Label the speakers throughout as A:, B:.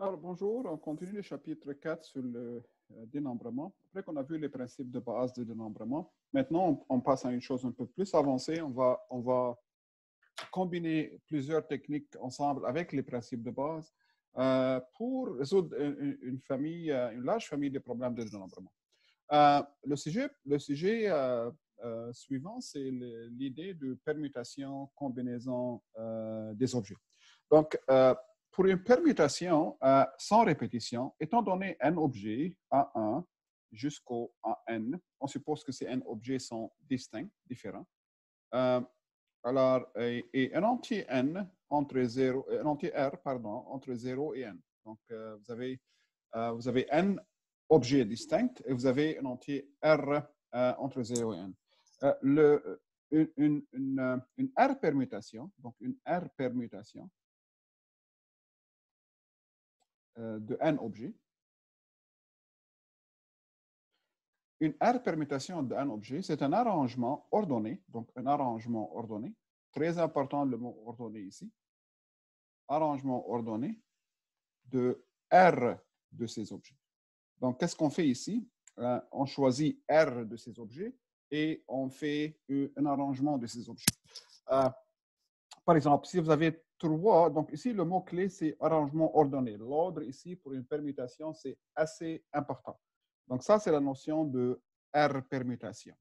A: Alors, bonjour, on continue le chapitre 4 sur le dénombrement. Après qu'on a vu les principes de base de dénombrement, maintenant on passe à une chose un peu plus avancée. On va combiner plusieurs techniques ensemble avec les principes de base pour résoudre une large famille de problèmes de dénombrement. Le sujet suivant, c'est l'idée de permutation, combinaison des objets. Donc, pour une permutation sans répétition, étant donné n objets, A1 jusqu'au AN, on suppose que ces n objets sont distincts, différents. Et un entier n entre 0, un entier R, pardon, entre 0 et n. Donc, vous avez n objets distincts et vous avez un entier R entre 0 et n. Une R permutation, donc une R permutation de n objets. Une R permutation de n objets, c'est un arrangement ordonné, donc un arrangement ordonné, très important le mot ordonné ici, arrangement ordonné de R de ces objets. Donc, qu'est-ce qu'on fait ici? On choisit R de ces objets et on fait un arrangement de ces objets. Par exemple, si vous avez 3, donc ici, le mot-clé, c'est arrangement ordonné. L'ordre ici, pour une permutation, c'est assez important. Donc, ça, c'est la notion de R permutation.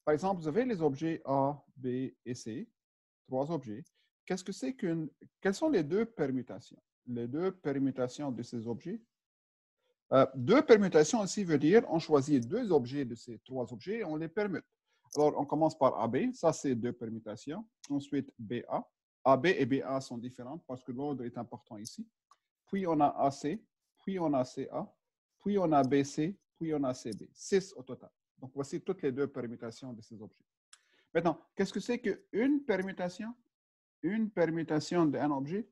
A: Par exemple, vous avez les objets A, B et C, 3 objets. Qu'est-ce que c'est quelles sont les deux permutations? Les deux permutations de ces objets. Deux permutations ici veut dire on choisit deux objets de ces 3 objets et on les permute. Alors, on commence par AB, ça c'est deux permutations. Ensuite, BA. AB et BA sont différentes parce que l'ordre est important ici. Puis on a AC, puis on a CA, puis on a BC, puis on a CB. 6 au total. Donc, voici toutes les deux permutations de ces objets. Maintenant, qu'est-ce que c'est qu'une permutation? Une permutation d'un objet.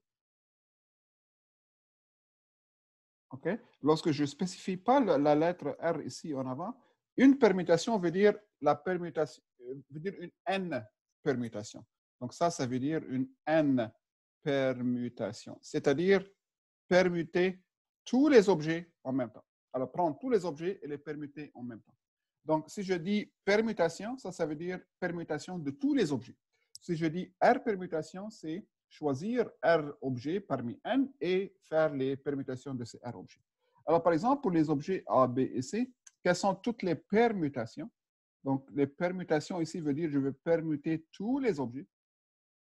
A: Okay. Lorsque je ne spécifie pas la lettre R ici en avant, une permutation veut dire une N permutation. Donc ça veut dire une N permutation, c'est-à-dire permuter tous les objets en même temps. Alors, prendre tous les objets et les permuter en même temps. Donc, si je dis permutation, ça veut dire permutation de tous les objets. Si je dis R permutation, c'est choisir R objets parmi N et faire les permutations de ces R objets. Alors, par exemple, pour les objets A, B et C, quelles sont toutes les permutations? Donc, les permutations ici veut dire je vais permuter tous les objets,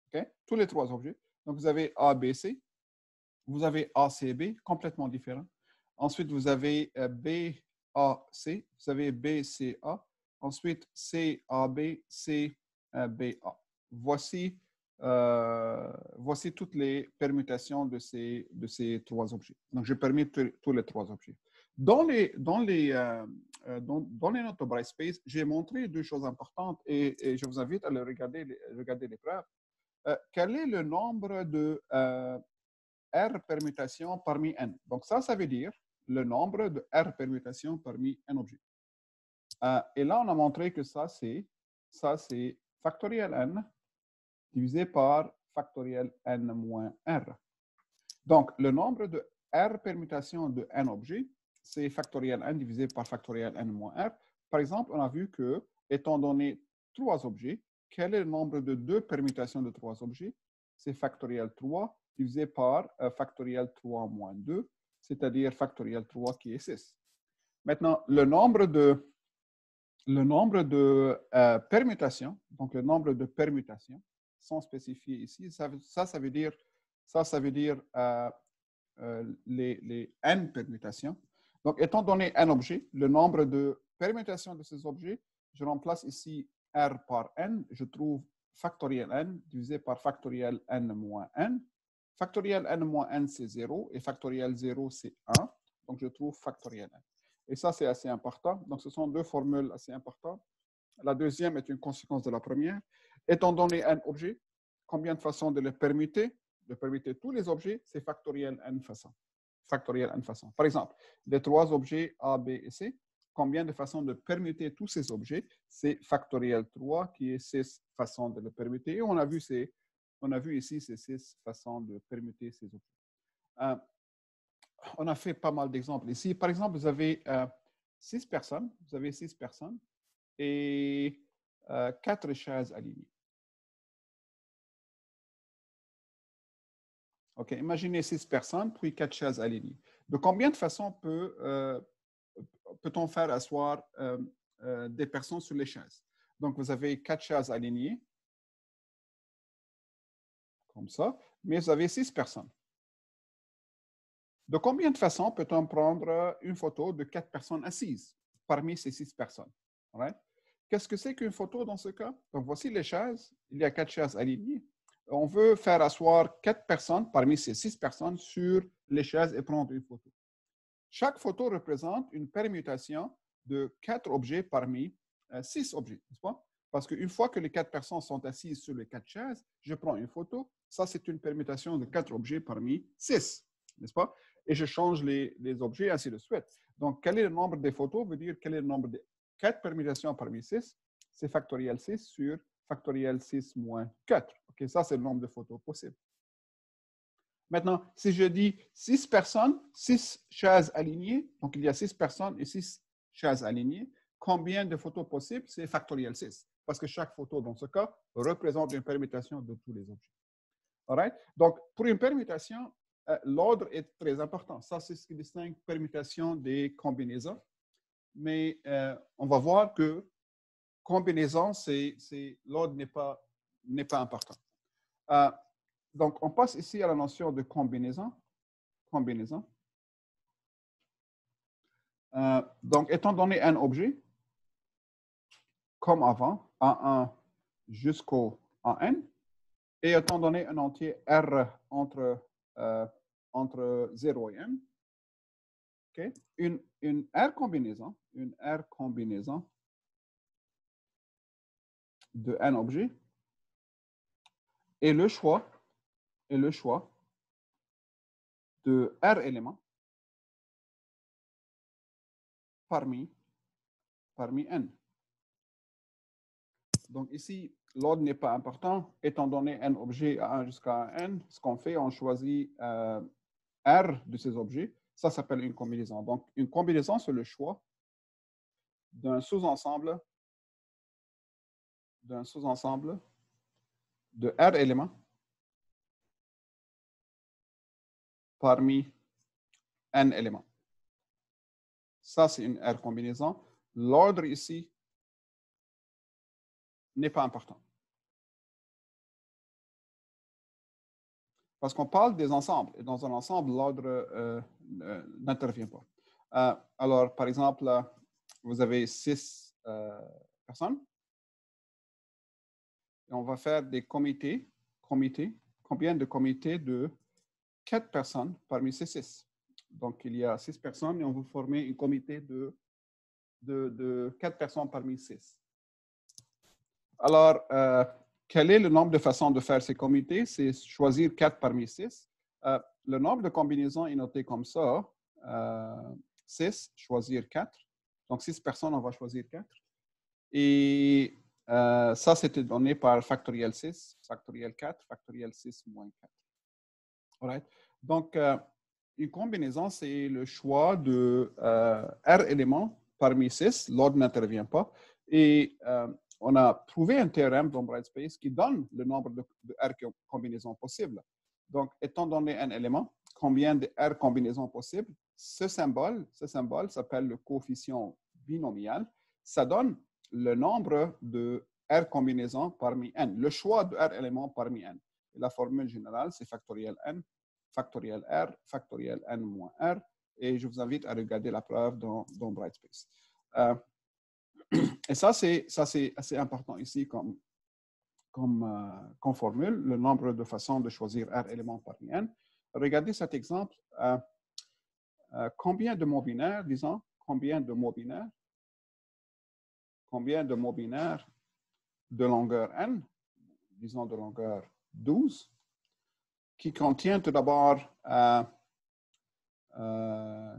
A: okay? Tous les 3 objets. Donc, vous avez A, B, C. Vous avez ACB, complètement différent. Ensuite, vous avez BAC, vous avez BCA. Ensuite, CAB, CBA. Voici toutes les permutations de ces 3 objets. Donc, je permets tous les 3 objets. Dans les notes de Brightspace, j'ai montré 2 choses importantes et je vous invite à regarder l'épreuve. Quel est le nombre de R permutations parmi N. Donc, ça veut dire le nombre de R permutations parmi N objets. Et là, on a montré que ça, c'est factoriel N divisé par factoriel N moins R. Donc, le nombre de R permutations de N objets, c'est factoriel N divisé par factoriel N moins R. Par exemple, on a vu que, étant donné 3 objets, quel est le nombre de 2 permutations de 3 objets? C'est factoriel 3 divisé par factoriel 3 moins 2, c'est-à-dire factoriel 3 qui est 6. Maintenant, le nombre de permutations, donc le nombre de permutations sont spécifiés ici. Ça veut dire les n permutations. Donc, étant donné n objets, le nombre de permutations de ces objets, je remplace ici R par n, je trouve factoriel n divisé par factoriel n moins n. Factoriel n moins n, c'est 0 et factoriel 0, c'est 1. Donc, je trouve factoriel n. Et ça, c'est assez important. Donc, ce sont 2 formules assez importantes. La deuxième est une conséquence de la première. Étant donné n objets, combien de façons de les permuter? De permuter tous les objets, c'est factoriel n façons. Factoriel n façons. Par exemple, les 3 objets A, B et C, combien de façons de permuter tous ces objets? C'est factoriel 3 qui est 6 façons de les permuter. Et on a vu ici ces 6 façons de permuter ces objets. on a fait pas mal d'exemples ici. Par exemple, vous avez 6 personnes. Vous avez 6 personnes et 4 chaises alignées. OK, imaginez 6 personnes, puis 4 chaises alignées. De combien de façons peut-on faire asseoir des personnes sur les chaises? Donc, vous avez 4 chaises alignées, comme ça, mais vous avez 6 personnes. De combien de façons peut-on prendre une photo de 4 personnes assises parmi ces 6 personnes? Right? Qu'est-ce que c'est qu'une photo dans ce cas? Donc, voici les chaises. Il y a 4 chaises alignées. On veut faire asseoir 4 personnes parmi ces 6 personnes sur les chaises et prendre une photo. Chaque photo représente une permutation de 4 objets parmi 6 objets, n'est-ce pas? Parce qu'une fois que les 4 personnes sont assises sur les 4 chaises, je prends une photo. Ça, c'est une permutation de 4 objets parmi 6, n'est-ce pas? Et je change les objets, ainsi de suite. Donc, quel est le nombre des photos veut dire quel est le nombre de 4 permutations parmi 6. C'est factoriel 6 sur factoriel 6 moins 4. OK, ça, c'est le nombre de photos possibles. Maintenant, si je dis 6 personnes, 6 chaises alignées, donc il y a 6 personnes et 6 chaises alignées, combien de photos possibles? C'est factoriel 6, parce que chaque photo, dans ce cas, représente une permutation de tous les objets. All right? Donc, pour une permutation, l'ordre est très important. Ça, c'est ce qui distingue permutation des combinaisons. Mais on va voir que combinaison, l'ordre n'est pas important. Donc, on passe ici à la notion de combinaison. Donc, étant donné un objet, comme avant, A1 jusqu'au AN, et étant donné un entier R entre 0 et M, okay, une R combinaison de un objet est le choix de R éléments parmi N. Donc ici, l'ordre n'est pas important. Étant donné un objet A1 jusqu'à N, ce qu'on fait, on choisit R de ces objets. Ça s'appelle une combinaison. Donc, une combinaison, c'est le choix d'un sous-ensemble de R éléments parmi N éléments. Ça, c'est une R combinaison. L'ordre ici n'est pas important. Parce qu'on parle des ensembles. Et dans un ensemble, l'ordre n'intervient pas. Alors, par exemple, vous avez 6 personnes. Et on va faire des comités. Combien de comités de 4 personnes parmi ces 6? Donc, il y a 6 personnes et on va former un comité de 4 personnes parmi 6. Alors, quel est le nombre de façons de faire ces comités? C'est choisir 4 parmi 6. Le nombre de combinaisons est noté comme ça. 6, choisir 4. Donc, 6 personnes, on va choisir 4. Et ça, c'était donné par factoriel 6, factoriel 4, factoriel 6 moins 4. All right? Donc, une combinaison, c'est le choix de R éléments parmi 6. L'ordre n'intervient pas. Et on a prouvé un théorème dans Brightspace qui donne le nombre de R combinaisons possibles. Donc, étant donné un élément, combien de R combinaisons possibles? Ce symbole s'appelle le coefficient binomial. Ça donne le nombre de R combinaisons parmi N, le choix de R éléments parmi N. Et la formule générale, c'est factoriel N, factoriel R, factoriel N moins R. Et je vous invite à regarder la preuve dans Brightspace. Et ça, c'est assez important ici comme formule, le nombre de façons de choisir R éléments parmi N. Regardez cet exemple. Combien de mots binaires, disons, combien de mots binaires de longueur N, disons de longueur 12, qui contient tout d'abord,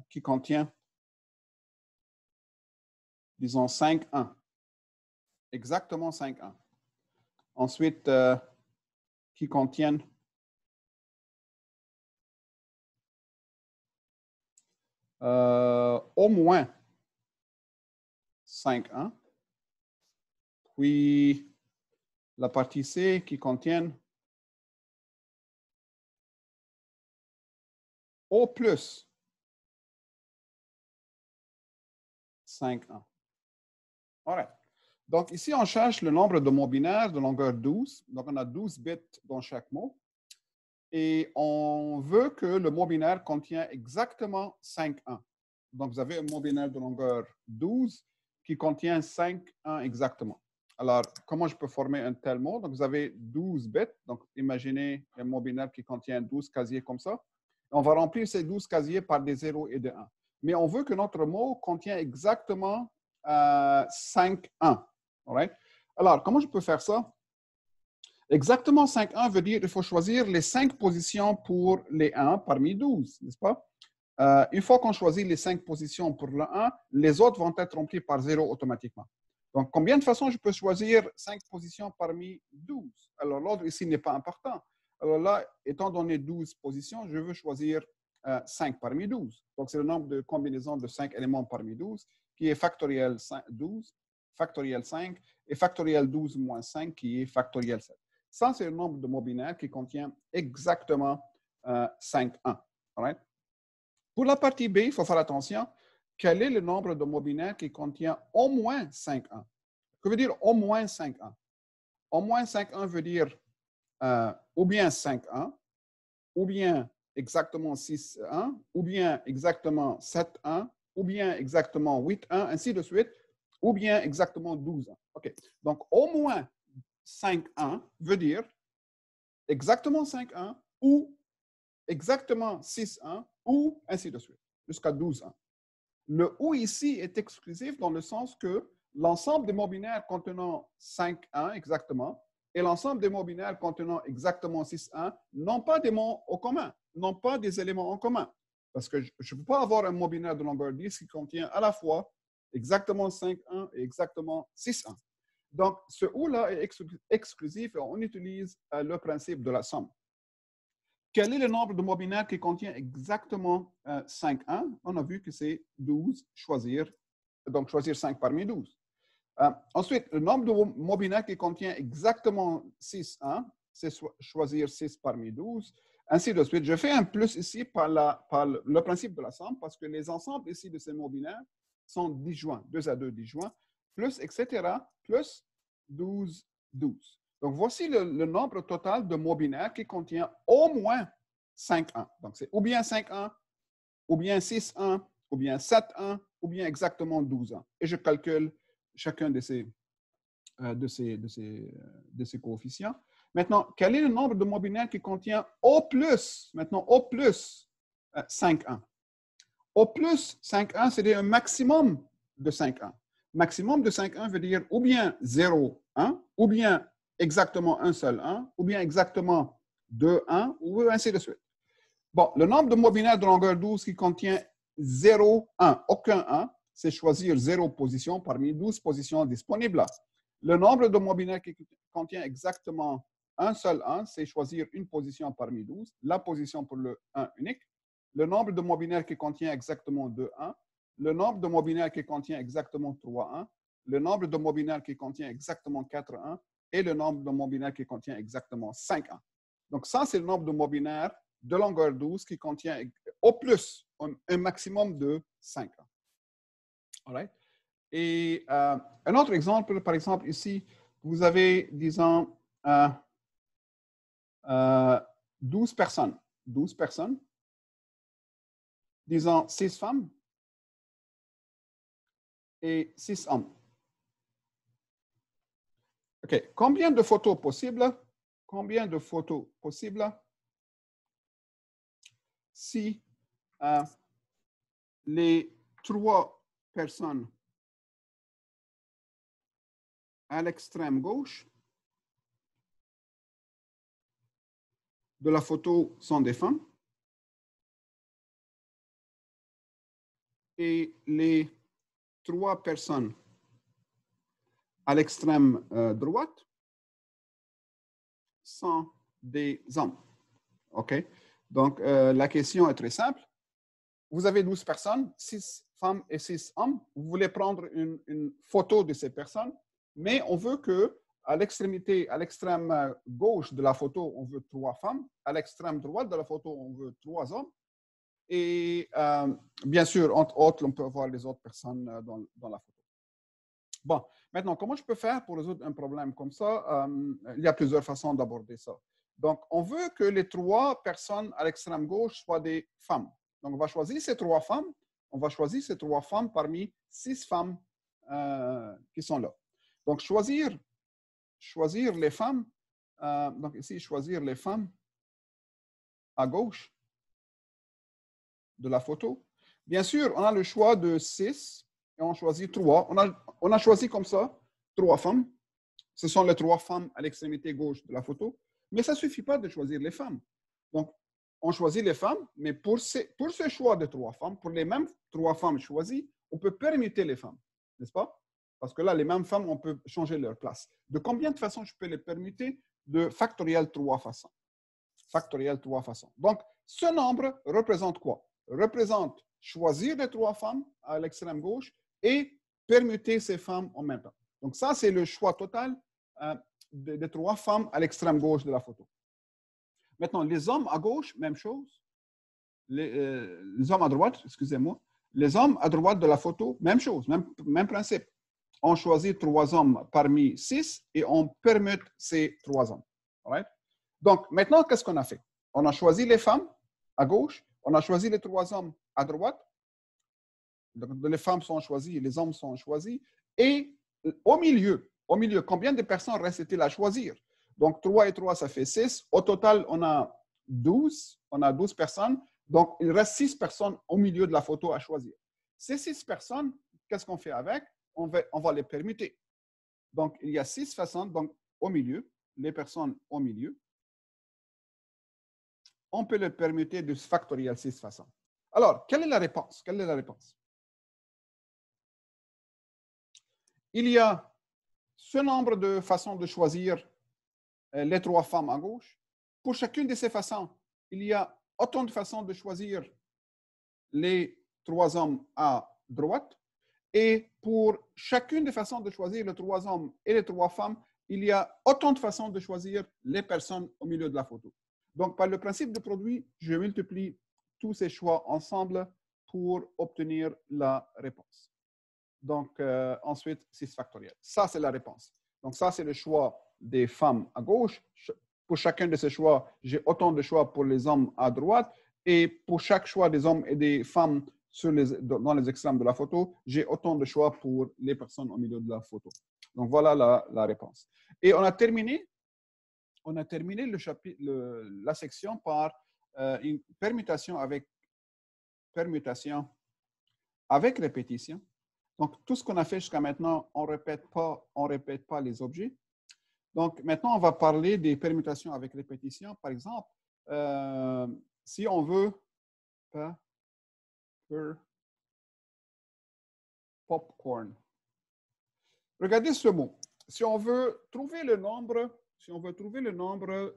A: qui contient, disons, 5,1. Exactement 5,1. Ensuite, qui contiennent au moins 5,1. Puis la partie C qui contient au plus 5,1. All right. Donc, ici, on cherche le nombre de mots binaires de longueur 12. Donc, on a 12 bits dans chaque mot. Et on veut que le mot binaire contient exactement 5,1. Donc, vous avez un mot binaire de longueur 12 qui contient 5,1 exactement. Alors, comment je peux former un tel mot? Donc, vous avez 12 bits. Donc, imaginez un mot binaire qui contient 12 casiers comme ça. On va remplir ces 12 casiers par des 0 et des 1. Mais on veut que notre mot contient exactement 5,1. Right? Alors, comment je peux faire ça? Exactement 5,1 veut dire qu'il faut choisir les 5 positions pour les 1 parmi 12, n'est-ce pas? Une fois qu'on choisit les 5 positions pour le 1, les autres vont être remplis par 0 automatiquement. Donc, combien de façons je peux choisir 5 positions parmi 12? Alors, l'ordre ici n'est pas important. Alors là, étant donné 12 positions, je veux choisir 5 parmi 12. Donc, c'est le nombre de combinaisons de 5 éléments parmi 12 qui est factoriel 12, factoriel 5 et factoriel 12 moins 5 qui est factoriel 7. Ça, c'est le nombre de mots binaires qui contient exactement 5,1. Right? Pour la partie B, il faut faire attention. Quel est le nombre de mots binaires qui contient au moins 5,1? Que veut dire au moins 5,1? Au moins 5,1 veut dire ou bien 5,1, ou bien exactement 6,1, ou bien exactement 7,1, ou bien exactement 8,1, ainsi de suite, ou bien exactement 12,1. OK. Donc, au moins 5,1 veut dire exactement 5,1 ou exactement 6,1 ou ainsi de suite, jusqu'à 12,1. Le ou ici est exclusif dans le sens que l'ensemble des mots binaires contenant 5,1 exactement et l'ensemble des mots binaires contenant exactement 6,1 n'ont pas des mots en commun, n'ont pas des éléments en commun. Parce que je ne peux pas avoir un mot binaire de longueur 10 qui contient à la fois exactement 5,1 et exactement 6,1. Donc, ce ou-là est exclusif et on utilise le principe de la somme. Quel est le nombre de mots binaires qui contient exactement 5,1? On a vu que c'est 12, donc choisir 5 parmi 12. Ensuite, le nombre de mots binaires qui contient exactement 6,1, c'est choisir 6 parmi 12, ainsi de suite. Je fais un plus ici par le principe de la somme parce que les ensembles ici de ces mots binaires sont disjoints, 2 à 2 disjoints, plus, etc., plus 12, 12. Donc, voici le nombre total de mots binaires qui contient au moins 5,1. Donc, c'est ou bien 5,1, ou bien 6,1, ou bien 7,1, ou bien exactement 12,1. Et je calcule chacun de ces coefficients. Maintenant, quel est le nombre de mots binaires qui contient au plus, maintenant au plus 5,1? Au plus 5,1, c'est un maximum de 5,1. Maximum de 5,1 veut dire ou bien 0,1, ou bien exactement un seul 1, ou bien exactement 2,1, ou ainsi de suite. Bon, le nombre de mots binaires de longueur 12 qui contient 0, 1, aucun 1, c'est choisir 0 position parmi 12 positions disponibles là. Le nombre de mots binaires qui contient exactement un seul 1, c'est choisir une position parmi 12, la position pour le 1 unique. Le nombre de mots binaires qui contient exactement 2, 1. Le nombre de mots binaires qui contient exactement 3, 1. Le nombre de mots binaires qui contient exactement 4, 1. Et le nombre de mots binaires qui contient exactement 5, 1. Donc, ça, c'est le nombre de mots binaires de longueur 12 qui contient au plus un maximum de 5. All right? Et un autre exemple, par exemple, ici, vous avez, disons, 12 personnes. 12 personnes. Disons 6 femmes et 6 hommes. OK. Combien de photos possibles? Combien de photos possibles si les 3 personnes à l'extrême gauche de la photo sont des femmes et les 3 personnes à l'extrême droite sont des hommes. OK? Donc, la question est très simple. vous avez 12 personnes, 6 femmes et 6 hommes. Vous voulez prendre une photo de ces personnes, mais on veut que à l'extrémité, à l'extrême gauche de la photo, on veut 3 femmes. À l'extrême droite de la photo, on veut 3 hommes. Et bien sûr, entre autres, on peut voir les autres personnes dans la photo. Bon, maintenant, comment je peux faire pour résoudre un problème comme ça? Il y a plusieurs façons d'aborder ça. Donc, on veut que les 3 personnes à l'extrême gauche soient des femmes. Donc, on va choisir ces 3 femmes. On va choisir ces 3 femmes parmi 6 femmes qui sont là. Donc, choisir les femmes. Donc, ici, choisir les femmes à gauche de la photo. Bien sûr, on a le choix de 6 et on choisit 3. On a choisi comme ça 3 femmes. Ce sont les 3 femmes à l'extrémité gauche de la photo. Mais ça ne suffit pas de choisir les femmes. Donc, on choisit les femmes, mais pour ce choix de 3 femmes, pour les mêmes 3 femmes choisies, on peut permuter les femmes, n'est-ce pas? Parce que là, les mêmes femmes, on peut changer leur place. De combien de façons je peux les permuter? De factoriel 3 façons. Factoriel 3 façons. Donc, ce nombre représente quoi? Représente choisir les 3 femmes à l'extrême gauche et permuter ces femmes en même temps. Donc, ça, c'est le choix total des 3 femmes à l'extrême gauche de la photo. Maintenant, les hommes à gauche, même chose. Les hommes à droite, excusez-moi. Les hommes à droite de la photo, même chose, même principe. On choisit 3 hommes parmi 6 et on permute ces 3 hommes. Right? Donc, maintenant, qu'est-ce qu'on a fait? On a choisi les femmes à gauche, on a choisi les 3 hommes à droite. Donc, les femmes sont choisies, les hommes sont choisis. Et au milieu, combien de personnes restent-il à choisir? Donc, 3 et 3, ça fait 6. Au total, on a 12. On a 12 personnes. Donc, il reste 6 personnes au milieu de la photo à choisir. Ces 6 personnes, qu'est-ce qu'on fait avec? On va les permuter. Donc, il y a 6 façons. Donc, au milieu, les personnes au milieu, on peut les permuter de factoriel 6 façons. Alors, quelle est la réponse? Quelle est la réponse? Il y a ce nombre de façons de choisir les 3 femmes à gauche. Pour chacune de ces façons, il y a autant de façons de choisir les 3 hommes à droite. Et pour chacune des façons de choisir les 3 hommes et les 3 femmes, il y a autant de façons de choisir les personnes au milieu de la photo. Donc, par le principe de produit, je multiplie tous ces choix ensemble pour obtenir la réponse. Donc, ensuite, 6 factoriel. Ça, c'est la réponse. Donc, ça, c'est le choix des femmes à gauche. Pour chacun de ces choix, j'ai autant de choix pour les hommes à droite. Et pour chaque choix des hommes et des femmes dans les extrêmes de la photo, j'ai autant de choix pour les personnes au milieu de la photo. Donc, voilà la réponse. Et on a terminé la section par une permutation avec répétition. Donc, tout ce qu'on a fait jusqu'à maintenant, on ne répète pas les objets. Donc, maintenant, on va parler des permutations avec répétition. Par exemple, si on veut popcorn. Regardez ce mot. Si on veut trouver le nombre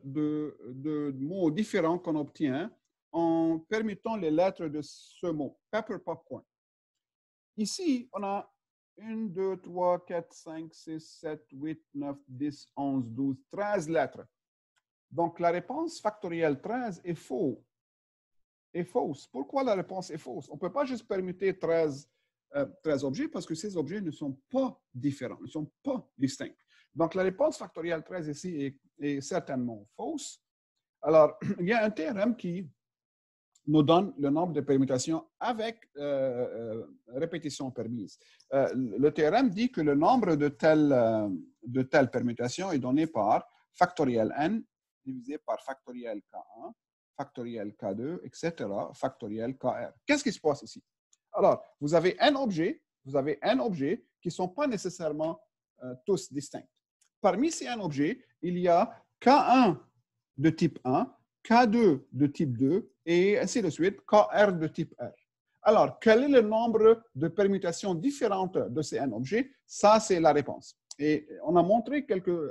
A: de mots différents qu'on obtient en permutant les lettres de ce mot, pepper popcorn. Ici, on a 1, 2, 3, 4, 5, 6, 7, 8, 9, 10, 11, 12, 13 lettres. Donc, la réponse factorielle 13 est faux. Est fausse. Pourquoi la réponse est fausse? On ne peut pas juste permuter 13 objets parce que ces objets ne sont pas différents, ne sont pas distincts. Donc, la réponse factorielle 13 ici est certainement fausse. Alors, il y a un théorème qui nous donne le nombre de permutations avec répétition permise. Le théorème dit que le nombre de telles permutations est donné par factoriel n divisé par factoriel k1, factoriel k2, etc., factoriel kr. Qu'est-ce qui se passe ici? Alors, vous avez n objets qui ne sont pas nécessairement tous distincts. Parmi ces n objets, il y a k1 de type 1, K2 de type 2 et ainsi de suite, KR de type R. Alors, quel est le nombre de permutations différentes de ces n objets? Ça, c'est la réponse. Et on a montré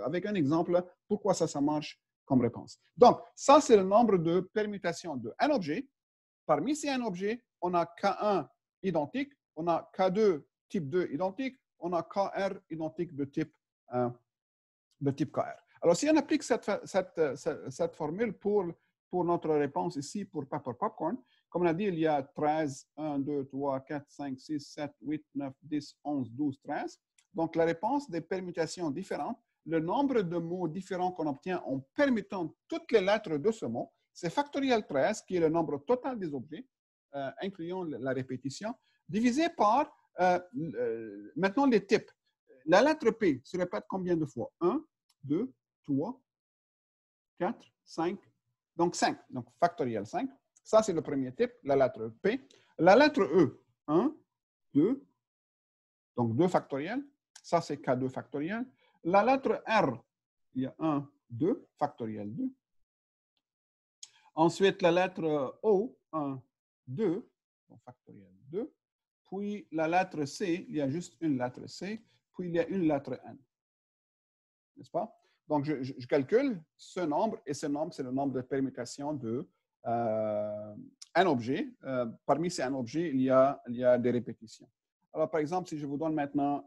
A: avec un exemple pourquoi ça marche comme réponse. Donc, ça, c'est le nombre de permutations de n objets. Parmi ces n objets, on a K1 identique, on a K2 type 2 identique, on a KR identique de type KR. Alors, si on applique cette formule pour notre réponse ici, pour Pepper Popcorn, comme on a dit, il y a 13, 1, 2, 3, 4, 5, 6, 7, 8, 9, 10, 11, 12, 13. Donc, la réponse des permutations différentes, le nombre de mots différents qu'on obtient en permutant toutes les lettres de ce mot, c'est factoriel 13, qui est le nombre total des objets, incluant la répétition, divisé par, maintenant, les types. La lettre P se répète combien de fois? 1, 2, 3, 4, 5. Donc, 5. Donc, factoriel 5. Ça, c'est le premier type, la lettre P. La lettre E, 1, 2. Donc, 2 factoriel. Ça, c'est K2 factoriel. La lettre R, il y a 1, 2, factoriel 2. Ensuite, la lettre O, 1, 2, donc factoriel 2. Puis, la lettre C, il y a juste une lettre C. Puis, il y a une lettre N. N'est-ce pas? Donc, je calcule ce nombre, et ce nombre, c'est le nombre de permutations de un objet. Parmi ces un objets, il y a des répétitions. Alors, par exemple, si je vous donne maintenant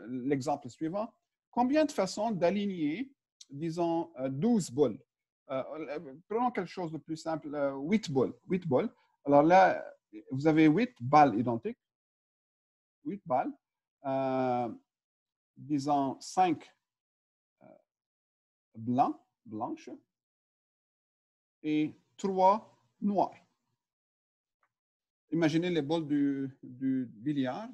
A: l'exemple suivant, combien de façons d'aligner, disons, 12 boules? Prenons quelque chose de plus simple, 8 boules. 8 boules. Alors là, vous avez 8 balles identiques. 8 balles. Disons 5 blanches et 3 noirs. Imaginez les boules du billard,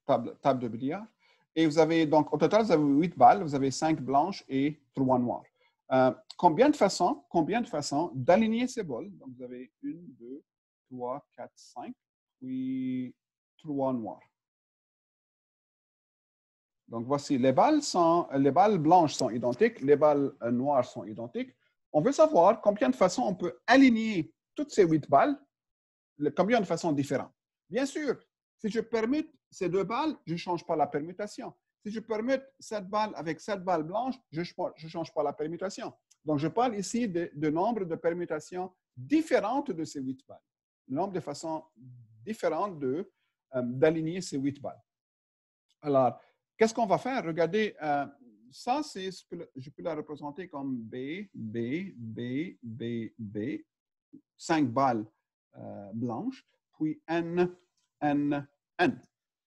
A: table de billard. Et vous avez donc, au total, vous avez 8 balles, vous avez 5 blanches et 3 noires. Combien de façons d'aligner ces boules? Donc, vous avez 1, 2, 3, 4, 5, puis 3 noirs. Donc, voici, les balles blanches sont identiques, les balles noires sont identiques. On veut savoir combien de façons on peut aligner toutes ces 8 balles, combien de façons différentes. Bien sûr, si je permute ces 2 balles, je ne change pas la permutation. Si je permute cette balle avec cette balle blanche, je ne change pas la permutation. Donc, je parle ici de nombre de permutations différentes de ces 8 balles. Le nombre de façons différentes d'aligner ces 8 balles. Alors, qu'est-ce qu'on va faire? Regardez, ça, je peux la représenter comme B, B, B, B, B, 5 balles blanches, puis N, N, N.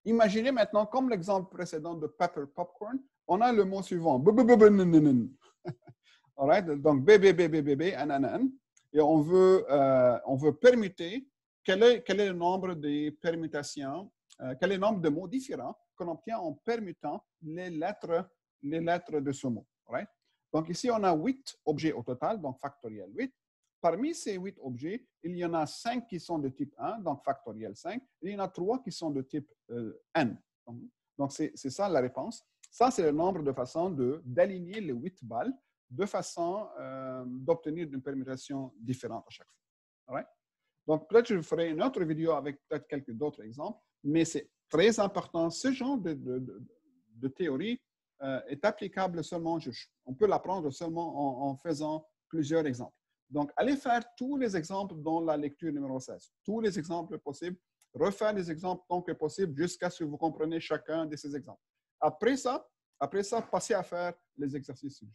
A: Imaginez maintenant, comme l'exemple précédent de Pepper Popcorn, on a le mot suivant. Alright? Donc, B, B, B, B, B, B, N, N, N. Et on veut permuter quel est le nombre de permutations, quel est le nombre de mots différents qu'on obtient en permutant les lettres de ce mot. Right? Donc, ici, on a 8 objets au total, donc factoriel 8. Parmi ces 8 objets, il y en a 5 qui sont de type 1, donc factoriel 5. Et il y en a 3 qui sont de type N. Donc, c'est ça la réponse. Ça, c'est le nombre de façons d'aligner les 8 balles de façon d'obtenir une permutation différente à chaque fois. Right? Donc, peut-être que je ferai une autre vidéo avec peut-être quelques d'autres exemples, mais c'est très important. Ce genre de théorie est applicable seulement, on peut l'apprendre seulement en faisant plusieurs exemples. Donc, allez faire tous les exemples dans la lecture numéro 16. Tous les exemples possibles. Refaire les exemples tant que possible jusqu'à ce que vous compreniez chacun de ces exemples. Après ça, passez à faire les exercices suivants.